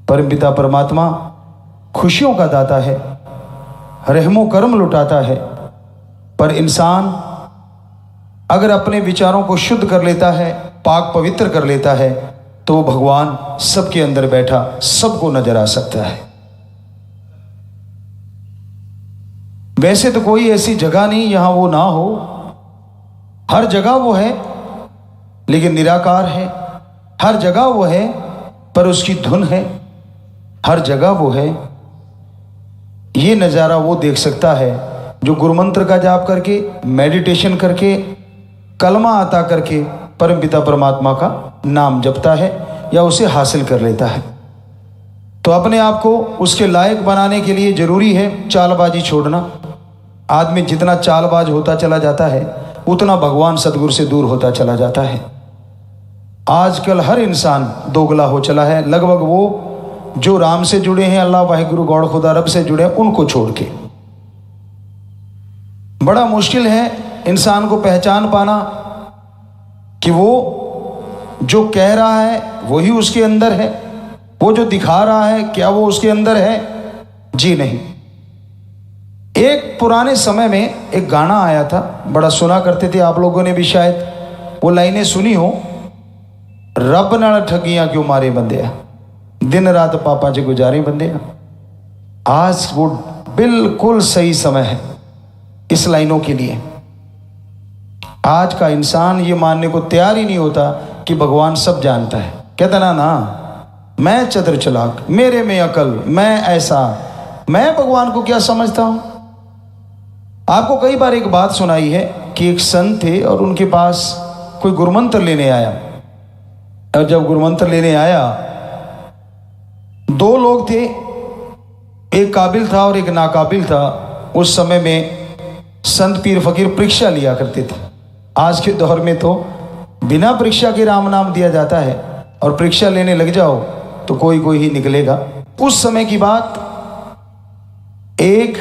परमपिता परमात्मा खुशियों का दाता है, रहमो करम लुटाता है। पर इंसान अगर अपने विचारों को शुद्ध कर लेता है, पाक पवित्र कर लेता है, तो वो भगवान सबके अंदर बैठा सबको नजर आ सकता है। वैसे तो कोई ऐसी जगह नहीं यहां वो ना हो, हर जगह वो है, लेकिन निराकार है। हर जगह वो है पर उसकी धुन है, हर जगह वो है। ये नज़ारा वो देख सकता है जो गुरुमंत्र का जाप करके, मेडिटेशन करके, कलमा अता करके परमपिता परमात्मा का नाम जपता है या उसे हासिल कर लेता है। तो अपने आप को उसके लायक बनाने के लिए ज़रूरी है चालबाजी छोड़ना। आदमी जितना चालबाज होता चला जाता है उतना भगवान सदगुरु से दूर होता चला जाता है। आजकल हर इंसान दोगला हो चला है, लगभग वो जो राम से जुड़े हैं, अल्लाह वाहिगुरु गौड़ खुदा रब से जुड़े हैं, उनको छोड़ के। बड़ा मुश्किल है इंसान को पहचान पाना कि वो जो कह रहा है वही उसके अंदर है, वो जो दिखा रहा है क्या वो उसके अंदर है? जी नहीं। एक पुराने समय में एक गाना आया था, बड़ा सुना करते थे आप लोगों ने भी, शायद वो लाइनें सुनी हो। रब नाल ठगियां क्यों मारे बंदिया, दिन रात पापा च गुजारे बंदिया। आज वो बिल्कुल सही समय है इस लाइनों के लिए। आज का इंसान ये मानने को तैयार ही नहीं होता कि भगवान सब जानता है। कहता ना मैं चतुर चालाक, मेरे में अकल, मैं ऐसा, मैं भगवान को क्या समझता हूं। आपको कई बार एक बात सुनाई है कि एक संत थे और उनके पास कोई गुरुमंत्र लेने आया। और जब गुरुमंत्र लेने आया, दो लोग थे, एक काबिल था और एक नाकाबिल था। उस समय में संत पीर फकीर परीक्षा लिया करते थे। आज के दौर में तो बिना परीक्षा के राम नाम दिया जाता है, और परीक्षा लेने लग जाओ तो कोई कोई ही निकलेगा। उस समय की बात, एक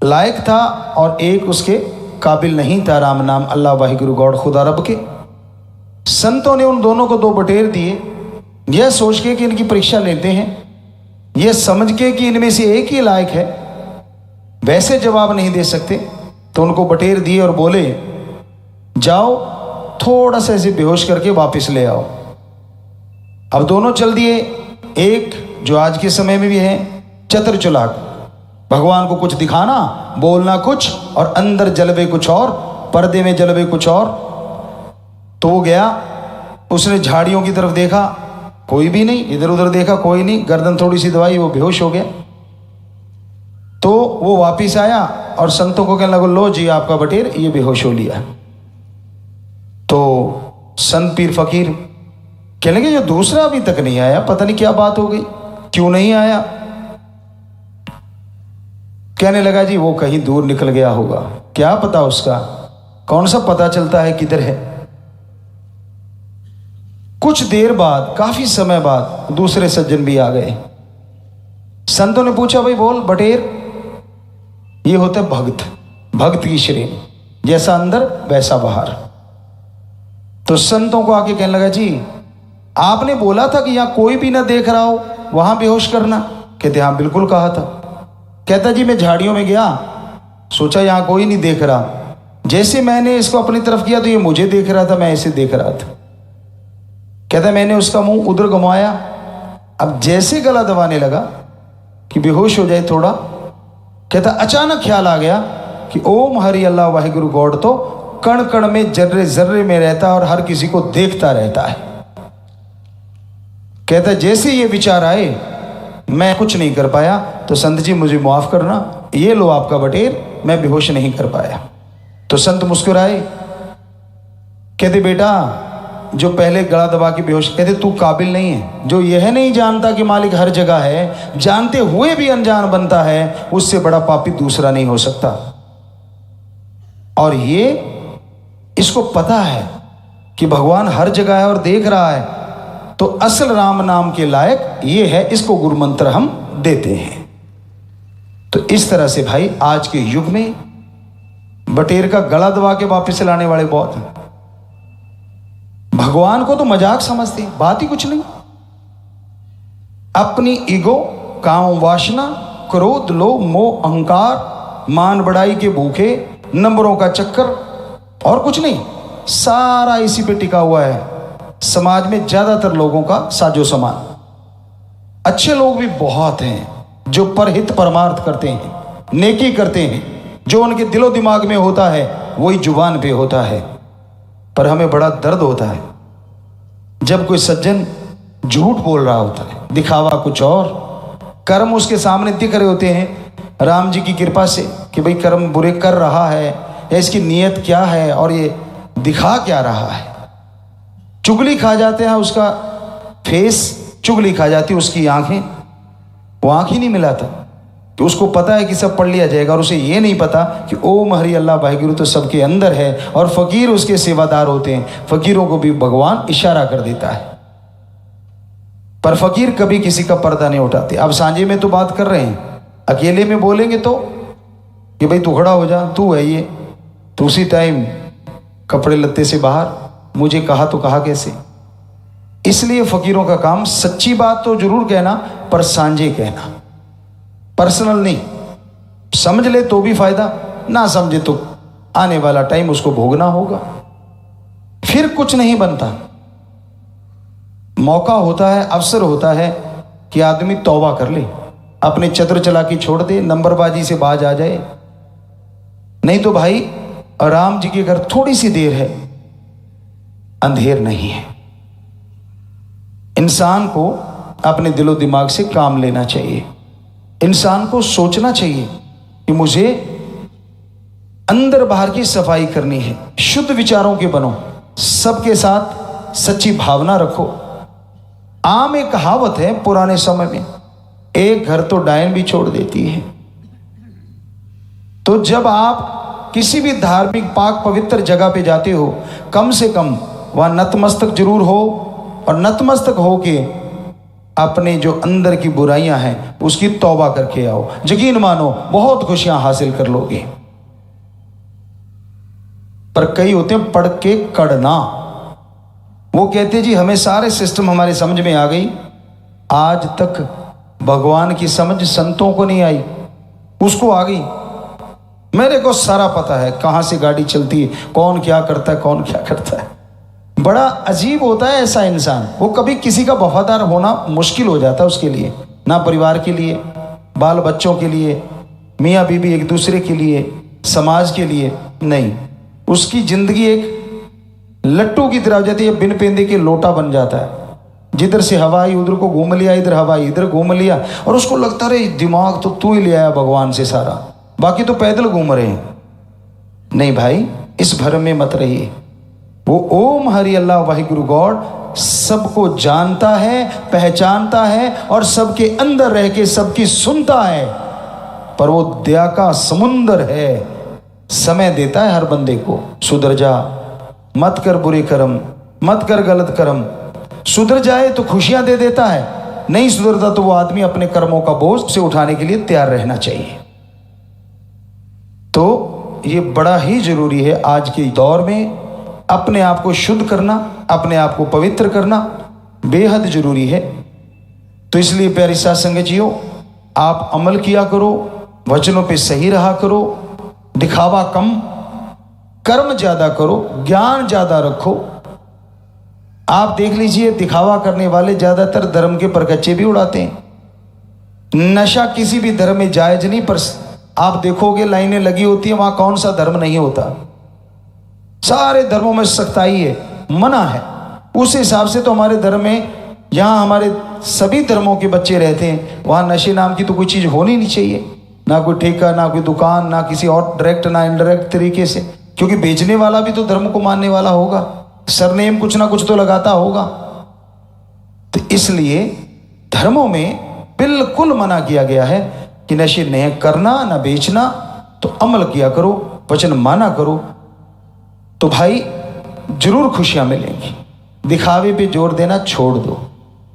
लायक था और एक उसके काबिल नहीं था राम नाम अल्लाह वाहिगुरु गौड़ खुदा रब के। संतों ने उन दोनों को दो बटेर दिए, यह सोच के कि इनकी परीक्षा लेते हैं, यह समझ के कि इनमें से एक ही लायक है। वैसे जवाब नहीं दे सकते तो उनको बटेर दिए और बोले जाओ थोड़ा सा ऐसे बेहोश करके वापस ले आओ। अब दोनों चल दिए। एक जो आज के समय में भी है चतुर चालाक, भगवान को कुछ दिखाना, बोलना कुछ और अंदर जलवे कुछ और, पर्दे में जलवे कुछ और। तो वो गया, उसने झाड़ियों की तरफ देखा, कोई भी नहीं, इधर उधर देखा कोई नहीं, गर्दन थोड़ी सी दबाई, वो बेहोश हो गया। तो वो वापिस आया और संतों को कहने लगा लो जी आपका बटेर, ये बेहोश हो लिया। तो संत पीर फकीर कहने लगे जो दूसरा अभी तक नहीं आया, पता नहीं क्या बात हो गई, क्यों नहीं आया। कहने लगा जी वो कहीं दूर निकल गया होगा, क्या पता उसका, कौन सा पता चलता है किधर है। कुछ देर बाद, काफी समय बाद दूसरे सज्जन भी आ गए। संतों ने पूछा भाई बोल बटेर। ये होता है भक्त, भक्त की श्रेणी, जैसा अंदर वैसा बाहर। तो संतों को आके कहने लगा जी आपने बोला था कि यहां कोई भी ना देख रहा हो, वहां बेहोश करना। कहते हाँ बिल्कुल कहा था। कहता जी मैं झाड़ियों में गया, सोचा यहां कोई नहीं देख रहा, जैसे मैंने इसको अपनी तरफ किया तो ये मुझे देख रहा था, मैं ऐसे देख रहा था। कहता मैंने उसका मुंह उधर घुमाया, अब जैसे गला दबाने लगा कि बेहोश हो जाए थोड़ा, कहता अचानक ख्याल आ गया कि ओम हरि अल्लाह वाहिगुरु गौड़ तो कण कण में, जर्रे जर्रे में रहता है और हर किसी को देखता रहता है। कहता जैसे ये विचार आए मैं कुछ नहीं कर पाया, तो संत जी मुझे माफ करना, ये लो आपका बटेर, मैं बेहोश नहीं कर पाया। तो संत मुस्कुराए, कहते बेटा जो पहले गला दबा के बेहोश, कहते तू काबिल नहीं है, जो यह नहीं जानता कि मालिक हर जगह है, जानते हुए भी अनजान बनता है, उससे बड़ा पापी दूसरा नहीं हो सकता। और ये इसको पता है कि भगवान हर जगह है और देख रहा है, तो असल राम नाम के लायक ये है, इसको गुरु मंत्र हम देते हैं। तो इस तरह से भाई आज के युग में बटेर का गला दबा के वापस लाने वाले बहुत हैं। भगवान को तो मजाक समझते हैं, बात ही कुछ नहीं। अपनी ईगो, काम वासना, क्रोध, लोभ, मोह, अहंकार, मान बढ़ाई के भूखे, नंबरों का चक्कर और कुछ नहीं, सारा इसी पे टिका हुआ है समाज में ज्यादातर लोगों का साजो सामान। अच्छे लोग भी बहुत हैं जो परहित परमार्थ करते हैं, नेकी करते हैं, जो उनके दिलो दिमाग में होता है वही जुबान पे होता है। पर हमें बड़ा दर्द होता है जब कोई सज्जन झूठ बोल रहा होता है, दिखावा कुछ और, कर्म उसके सामने दिख रहे होते हैं राम जी की कृपा से कि भाई कर्म बुरे कर रहा है या इसकी नीयत क्या है और ये दिखा क्या रहा है। चुगली खा जाते हैं उसका फेस, चुगली खा जाती है उसकी आंखें। वो आंख ही नहीं मिलाता कि उसको पता है कि सब पढ़ लिया जाएगा, और उसे ये नहीं पता कि ओम हरि अल्लाह वाहिगुरु तो सबके अंदर है और फकीर उसके सेवादार होते हैं। फकीरों को भी भगवान इशारा कर देता है, पर फकीर कभी किसी का पर्दा नहीं उठाते। अब सांझे में तो बात कर रहे हैं, अकेले में बोलेंगे तो कि भाई तू खड़ा हो जा, तू है ये, तो उसी टाइम कपड़े लत्ते से बाहर, मुझे कहा तो कहा कैसे। इसलिए फकीरों का काम सच्ची बात तो जरूर कहना, पर सांझे कहना, पर्सनल नहीं। समझ ले तो भी फायदा, ना समझे तो आने वाला टाइम उसको भोगना होगा, फिर कुछ नहीं बनता। मौका होता है, अवसर होता है कि आदमी तौबा कर ले, अपने चतुर चालाकी छोड़ दे, नंबरबाजी से बाज आ जाए। नहीं तो भाई राम जी के घर थोड़ी सी देर है, अंधेर नहीं है। इंसान को अपने दिलो दिमाग से काम लेना चाहिए। इंसान को सोचना चाहिए कि मुझे अंदर बाहर की सफाई करनी है, शुद्ध विचारों के बनो, सबके साथ सच्ची भावना रखो। आम एक कहावत है पुराने समय में, एक घर तो डायन भी छोड़ देती है। तो जब आप किसी भी धार्मिक पाक पवित्र जगह पे जाते हो, कम से कम वहां नतमस्तक जरूर हो, और नतमस्तक हो के अपने जो अंदर की बुराइयां हैं उसकी तौबा करके आओ। यकीन मानो बहुत खुशियां हासिल कर लोगे। पर कई होते हैं पढ़ के कड़ना, वो कहते जी हमें सारे सिस्टम हमारे समझ में आ गई। आज तक भगवान की समझ संतों को नहीं आई, उसको आ गई। मेरे को सारा पता है, कहां से गाड़ी चलती है, कौन क्या करता है, कौन क्या करता है। बड़ा अजीब होता है ऐसा इंसान, वो कभी किसी का वफादार होना मुश्किल हो जाता है उसके लिए, ना परिवार के लिए, बाल बच्चों के लिए, मियाँ बीबी एक दूसरे के लिए, समाज के लिए नहीं। उसकी जिंदगी एक लट्टू की तरह हो जाती है, बिन पेंदे के लोटा बन जाता है। जिधर से हवा आई उधर को घूम लिया, इधर हवा आई इधर घूम लिया, और उसको लगता रहे दिमाग तो तू ही ले आया भगवान से सारा, बाकी तो पैदल घूम रहे हैं। नहीं भाई, इस भ्रम में मत रहिए। वो ओम हरि अल्लाह वाहिगुरु गॉड सबको जानता है, पहचानता है, और सबके अंदर रह के सबकी सुनता है। पर वो दया का समुंदर है, समय देता है हर बंदे को। सुधर जा, मत कर बुरे कर्म, मत कर गलत कर्म। सुधर जाए तो खुशियां दे देता है, नहीं सुधरता तो वो आदमी अपने कर्मों का बोझ से उठाने के लिए तैयार रहना चाहिए। तो ये बड़ा ही जरूरी है आज के दौर में, अपने आप को शुद्ध करना, अपने आप को पवित्र करना बेहद जरूरी है। तो इसलिए प्यारी साथ संगतियों, आप अमल किया करो, वचनों पे सही रहा करो, दिखावा कम, कर्म ज्यादा करो, ज्ञान ज्यादा रखो। आप देख लीजिए, दिखावा करने वाले ज्यादातर धर्म के परकच्चे भी उड़ाते हैं। नशा किसी भी धर्म में जायज नहीं, पर आप देखोगे लाइनें लगी होती है, वहां कौन सा धर्म नहीं होता। सारे धर्मों में सख्ताई है, मना है। उस हिसाब से तो हमारे धर्म में, यहाँ हमारे सभी धर्मों के बच्चे रहते हैं, वहाँ नशे नाम की तो कोई चीज़ होनी नहीं चाहिए, ना कोई ठेका, ना कोई दुकान, ना किसी और डायरेक्ट ना इनडायरेक्ट तरीके से, क्योंकि बेचने वाला भी तो धर्म को मानने वाला होगा, सरनेम कुछ ना कुछ तो लगाता होगा। तो इसलिए धर्मों में बिल्कुल मना किया गया है कि नशे न करना, ना बेचना। तो अमल किया करो, वचन माना करो, तो भाई जरूर खुशियां मिलेंगी। दिखावे पे जोर देना छोड़ दो,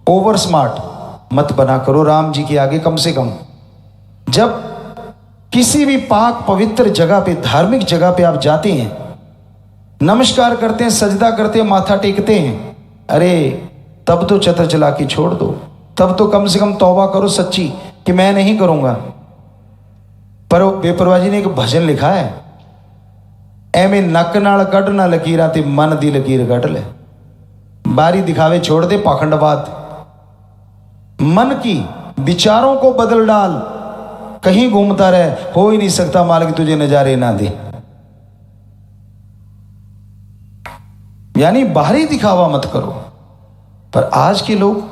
ओवर स्मार्ट मत बना करो राम जी के आगे। कम से कम जब किसी भी पाक पवित्र जगह पे, धार्मिक जगह पे आप जाते हैं, नमस्कार करते हैं, सजदा करते हैं, माथा टेकते हैं, अरे तब तो चतर चालाकी छोड़ दो, तब तो कम से कम तौबा करो सच्ची कि मैं नहीं करूंगा। पर बेपरवाह जी ने एक भजन लिखा है, एवें नक नाल कढ़ ना लकीरां ते मन दी लकीर कढ़ ले। बारी दिखावे छोड़ दे पाखंडवाद, मन की विचारों को बदल डाल, कहीं घूमता रहे, हो ही नहीं सकता मालिक तुझे नजारे ना दे। यानी बाहरी दिखावा मत करो। पर आज के लोग,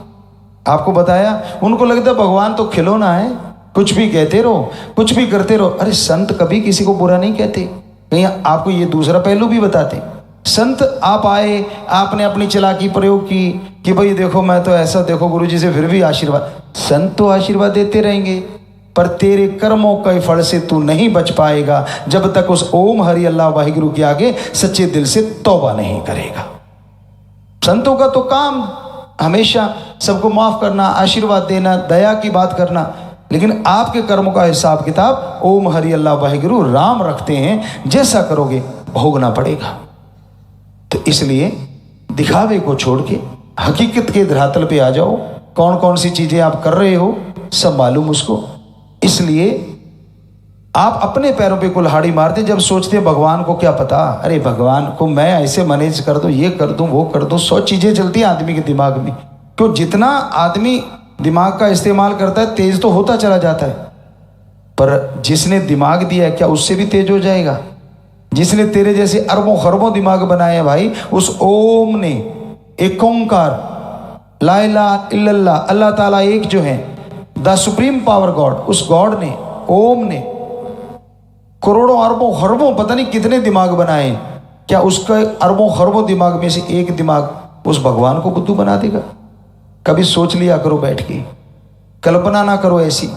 आपको बताया, उनको लगता है भगवान तो खिलौना है, कुछ भी कहते रहो, कुछ भी करते रहो। अरे संत कभी किसी को बुरा नहीं कहते। कहीं आपको ये दूसरा पहलू भी बताते, संत आप आए, आपने अपनी चालाकी प्रयोग की कि भाई देखो मैं तो ऐसा, देखो गुरुजी से फिर भी आशीर्वाद। संत तो आशीर्वाद देते रहेंगे, पर तेरे कर्मों के फल से तू नहीं बच पाएगा जब तक उस ओम हरि अल्लाह वाहिगुरु के आगे सच्चे दिल से तौबा नहीं करेगा। संतों का तो काम हमेशा सबको माफ करना, आशीर्वाद देना, दया की बात करना, लेकिन आपके कर्मों का हिसाब किताब ओम हरि अल्लाह वाहिगुरु राम रखते हैं। जैसा करोगे भोगना पड़ेगा। तो इसलिए दिखावे को छोड़ के हकीकत के धरातल पे आ जाओ। कौन कौन सी चीजें आप कर रहे हो सब मालूम उसको। इसलिए आप अपने पैरों पे कुल्हाड़ी मारते जब सोचते हैं भगवान को क्या पता, अरे भगवान को मैं ऐसे मैनेज कर दूं, ये कर दूं, वो कर दूं। 100 चीजें चलती हैं आदमी के दिमाग में। तो जितना आदमी दिमाग का इस्तेमाल करता है तेज तो होता चला जाता है, पर जिसने दिमाग दिया है क्या उससे भी तेज हो जाएगा? जिसने तेरे जैसे अरबों खरबों दिमाग बनाए हैं भाई, उस ओम ने, एक ओंकार, ला इलाहा इल्लल्लाह, अल्लाह ताला एक जो है, द सुप्रीम पावर गॉड, उस गॉड ने, ओम ने करोड़ों अरबों खरबों पता नहीं कितने दिमाग बनाए। क्या उसका अरबों खरबों दिमाग में से एक दिमाग उस भगवान को बुद्धू बना देगा? कभी सोच लिया करो बैठ के, कल्पना ना करो ऐसी।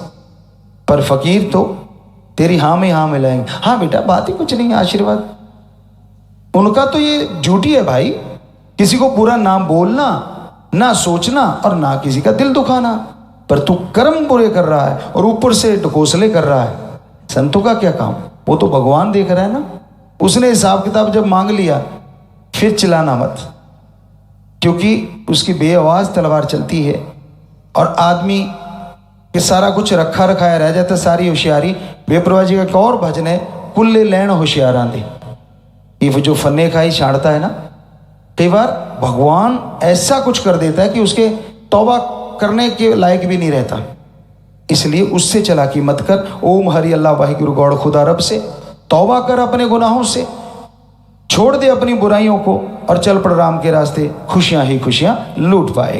पर फकीर तो तेरी हाँ में हाँ मिलाएंगे। हाँ बेटा बात ही कुछ नहीं है, आशीर्वाद। उनका तो ये झूठी है भाई, किसी को बुरा ना बोलना, ना सोचना और ना किसी का दिल दुखाना। पर तू कर्म बुरे कर रहा है और ऊपर से ढकोसले कर रहा है। संतों का क्या काम? वो तो भगवान देख रहा है ना। उसने हिसाब किताब जब मांग लिया फिर चिल्लाना मत, क्योंकि उसकी बेआवाज तलवार चलती है और आदमी के सारा कुछ रखा रखाया रह जाता, सारी होशियारी। बेपरवाह जी का एक और भजन है, कुल्ले लैण होशियारां दे। ये वो जो फन्ने खाई छाड़ता है ना, कई बार भगवान ऐसा कुछ कर देता है कि उसके तौबा करने के लायक भी नहीं रहता। इसलिए उससे चालाकी मत कर। ओम हरि अल्लाह वाहिगुरु गॉड खुदा रब से तौबा कर, अपने गुनाहों से छोड़ दे अपनी बुराइयों को और चल पड़ राम के रास्ते। खुशियां ही खुशियां लूट पाए।